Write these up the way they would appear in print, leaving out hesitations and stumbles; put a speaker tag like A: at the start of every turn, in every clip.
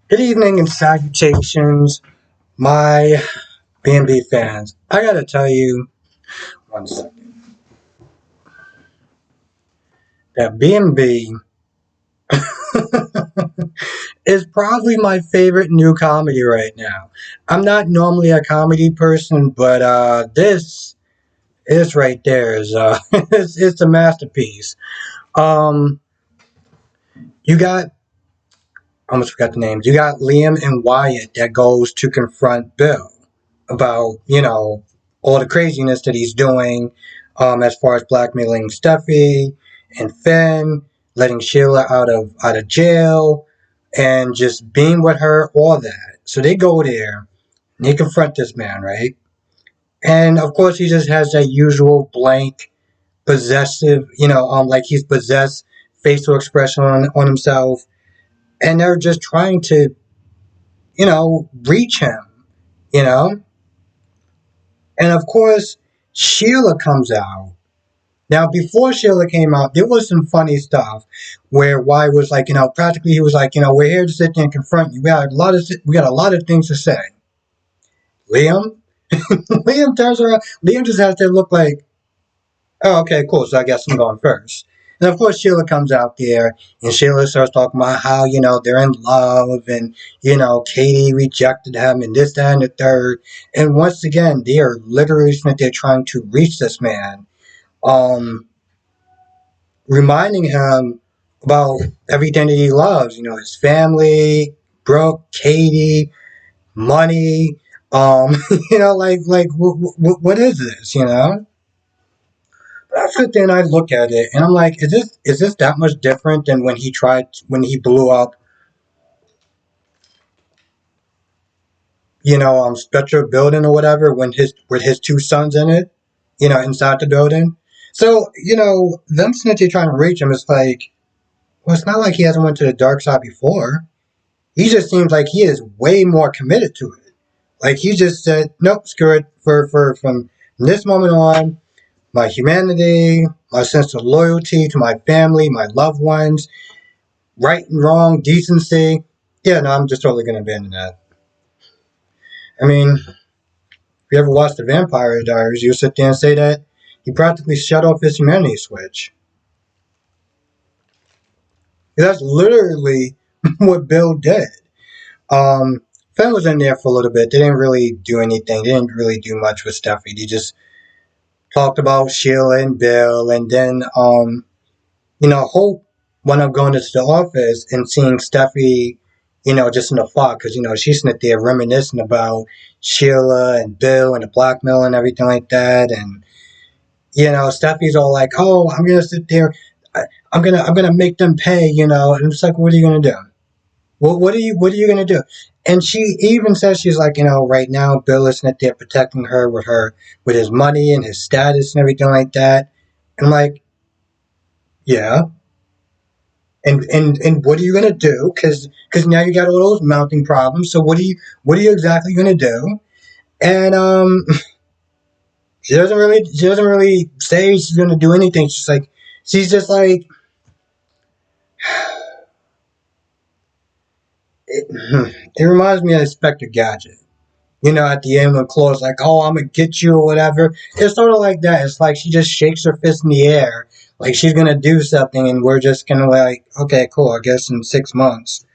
A: Good evening and salutations, my B&B fans. I gotta tell you, one second, that B&B is probably my favorite new comedy right now. I'm not normally a comedy person, but this right there is it's a masterpiece. Um, you got I almost forgot the names. You got Liam and Wyatt that goes to confront Bill about, all the craziness that he's doing, as far as blackmailing Steffi and Finn, letting Sheila out of jail, and just being with her, all that. So they go there and they confront this man, right? And of course he just has that usual blank, possessive, like he's possessed facial expression on himself. And they're just trying to, reach him, you know? And of course, Sheila comes out. Now, before Sheila came out, there was some funny stuff where Wyatt was like, practically he was like, we're here to sit there and confront you. We got a lot of things to say. Liam, Liam turns around. Liam just has to look like, oh, okay, cool. So I guess I'm going first. And of course, Sheila comes out there and Sheila starts talking about how, they're in love and, Katie rejected him and this, that, and the third. And once again, they are literally they're trying to reach this man, um, reminding him about everything that he loves, his family, Brooke, Katie, money, um, what is this, I sit there and I look at it and I'm like, is this that much different than when he blew up, Spectre building or whatever, when his with his two sons in it, inside the building. So, them snitchy trying to reach him is like, well, it's not like he hasn't went to the dark side before. He just seems like he is way more committed to it. Like he just said, nope, screw it. For from this moment on, my humanity, my sense of loyalty to my family, my loved ones, right and wrong, decency. Yeah, no, I'm just totally going to abandon that. I mean, if you ever watched The Vampire Diaries, you sit there and say that he practically shut off his humanity switch. That's literally what Bill did. Um, Finn was in there for a little bit. They didn't really do anything. They didn't really do much with Steffi. They just talked about Sheila and Bill, and then Hope wound up going into the office and seeing Steffi, just in the fog, because she's sitting there reminiscing about Sheila and Bill and the blackmail and everything like that, and Steffi's all like, "Oh, I'm gonna sit there, I'm gonna make them pay," and it's like, "What are you gonna do? What are you gonna do?" And she even says she's like, right now Bill is sitting there protecting her with his money and his status and everything like that. And I'm like, yeah. And what are you gonna do? Because now you got all those mounting problems. So what are you exactly gonna do? And she doesn't really say she's gonna do anything. She's just like it, it reminds me of Inspector Gadget. At the end when Claw's like, "Oh, I'm gonna get you" or whatever. It's sort of like that. It's like she just shakes her fist in the air, like she's gonna do something, and we're just gonna like, okay, cool. I guess in 6 months,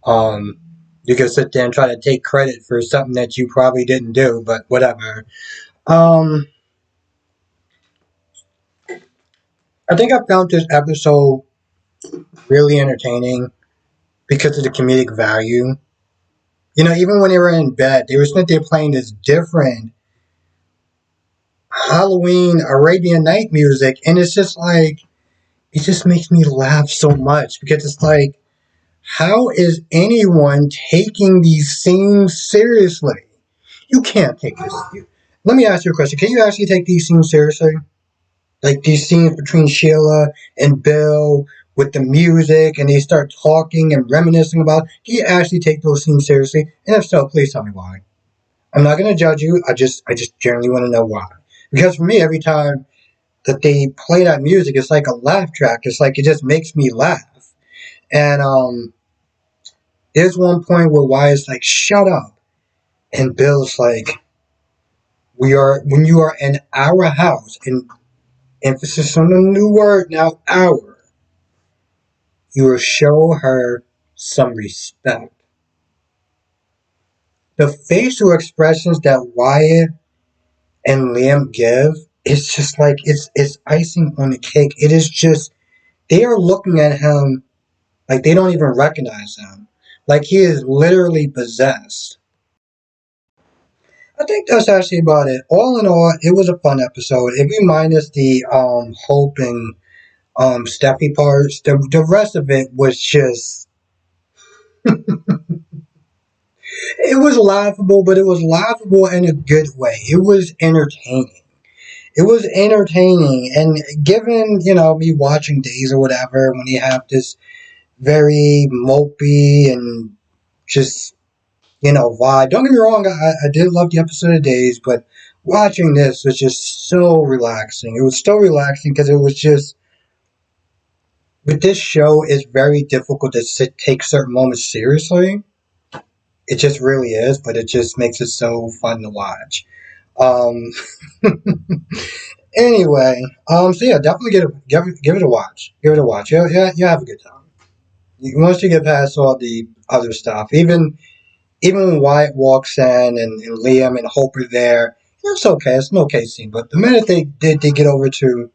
A: um, you can sit there and try to take credit for something that you probably didn't do, but whatever. Um, I think I found this episode really entertaining because of the comedic value. Even when they were in bed, they were sitting there playing this different Halloween Arabian Night music, and it's just like it just makes me laugh so much because it's like, how is anyone taking these scenes seriously? You can't take this. Let me ask you a question. Can you actually take these scenes seriously? Like these scenes between Sheila and Bill with the music and they start talking and reminiscing about. Can you actually take those scenes seriously? And if so, please tell me why. I'm not gonna judge you. I just generally want to know why. Because for me, every time that they play that music, it's like a laugh track. It's like it just makes me laugh. And There's one point where Wyatt's like, shut up. And Bill's like, when you are in our house, and emphasis on the new word now, our, you will show her some respect. The facial expressions that Wyatt and Liam give, it's just like, it's icing on the cake. It is just, they are looking at him like they don't even recognize him. Like he is literally possessed. I think that's actually about it. All in all, it was a fun episode. If you minus the Hope and Steffi parts, the rest of it was just it was laughable, but it was laughable in a good way. It was entertaining. It was entertaining, and given me watching Days or whatever, when you have this very mopey and just vibe. Don't get me wrong, I did love the episode of Days, but watching this was just so relaxing. It was so relaxing because it was just, with this show, it's very difficult to take certain moments seriously. It just really is, but it just makes it so fun to watch. Um, anyway, so yeah, definitely give it a watch. Give it a watch. You have a good time. Once you get past all the other stuff, even when Wyatt walks in and Liam and Hope are there, it's okay. It's an okay scene. But the minute they get over to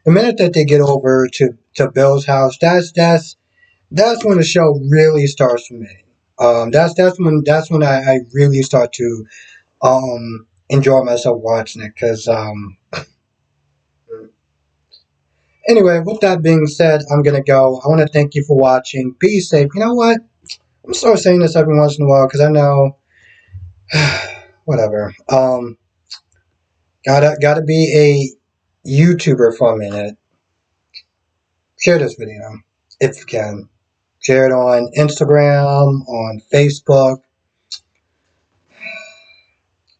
A: the minute that they get over to Bill's house, that's when the show really starts for me. That's when I really start to enjoy myself watching it. Because anyway, with that being said, I'm gonna go. I want to thank you for watching. Be safe. You know what? I'm sort of saying this every once in a while because I know whatever. Gotta be a YouTuber for a minute. Share this video if you can. Share it on Instagram, on Facebook.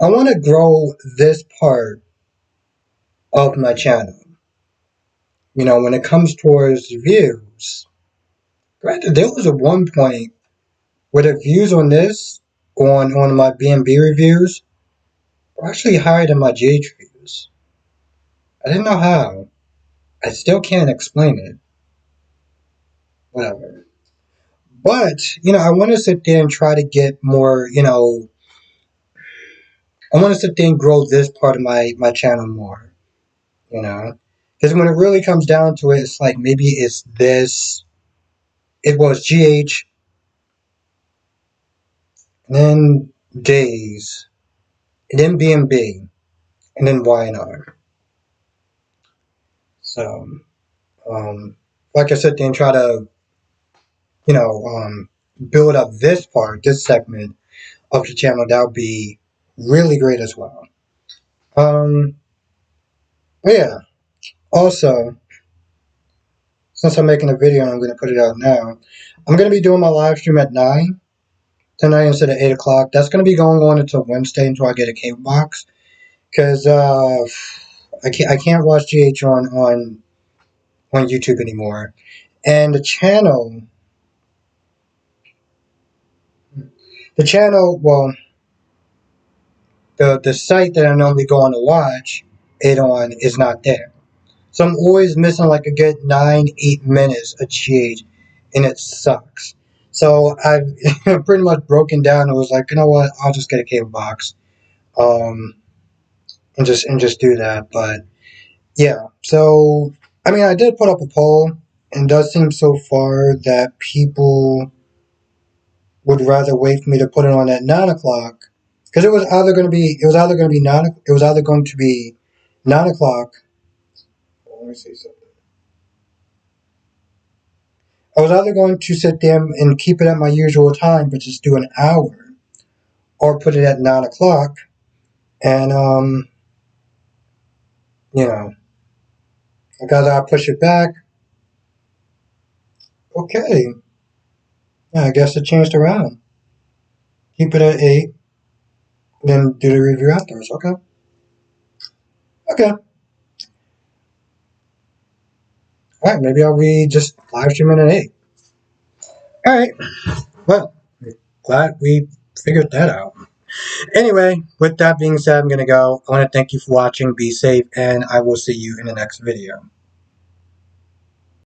A: I want to grow this part of my channel. When it comes towards views. Granted, there was a one point where the views on this, on my B&B reviews, were actually higher than my GH views. I didn't know how. I still can't explain it. Whatever. But, I want to sit there and try to get more, I want to sit there and grow this part of my channel more, you know? Because when it really comes down to it, it's like maybe it's this, it was GH, and then Days, and then B&B, and then Y&R. So, like I sit there and try to, you know, um, build up this segment of the channel, that would be really great as well. Um, yeah. Also, since I'm making a video and I'm going to put it out now, I'm going to be doing my live stream at 9 tonight instead of 8 o'clock. That's going to be going on until Wednesday until I get a cable box. Because I can't watch GH on YouTube anymore. And well, the site that I normally go on to watch it on is not there. So I'm always missing like a good 9-8 minutes of GH, and it sucks. So I've pretty much broken down and was like, you know what, I'll just get a cable box, um, and just do that. But yeah, so I mean, I did put up a poll, and it does seem so far that people would rather wait for me to put it on at 9 o'clock, because it was either going to be 9 o'clock. Let me see something. I was either going to sit there and keep it at my usual time, but just do an hour, or put it at 9 o'clock, and you know, I push it back. Okay, yeah, I guess it changed around. Keep it at 8, then do the review afterwards. Okay, okay. All right, maybe I'll be just live streaming at 8. Alright, well, glad we figured that out. Anyway, with that being said, I'm going to go. I want to thank you for watching. Be safe, and I will see you in the next video.